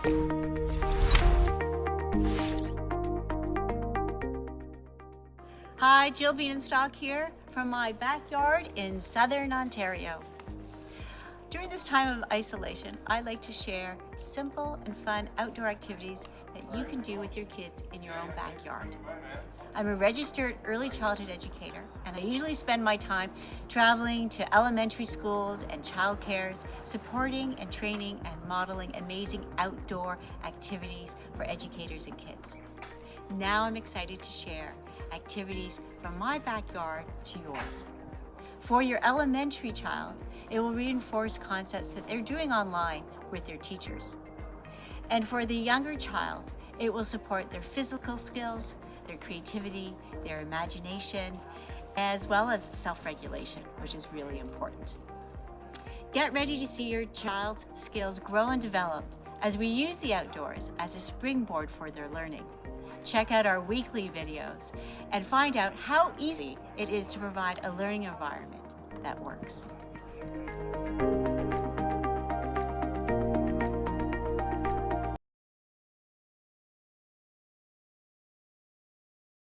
Hi, Jill Bienenstock here from my backyard in Southern Ontario. During this time of isolation, I like to share simple and fun outdoor activities that you can do with your kids in your own backyard. I'm a registered early childhood educator, and I usually spend my time traveling to elementary schools and childcares, supporting and training and modeling amazing outdoor activities for educators and kids. Now I'm excited to share activities from my backyard to yours. For your elementary child, it will reinforce concepts that they're doing online with their teachers. And for the younger child, it will support their physical skills, their creativity, their imagination, as well as self-regulation, which is really important. Get ready to see your child's skills grow and develop as we use the outdoors as a springboard for their learning. Check out our weekly videos and find out how easy it is to provide a learning environment that works.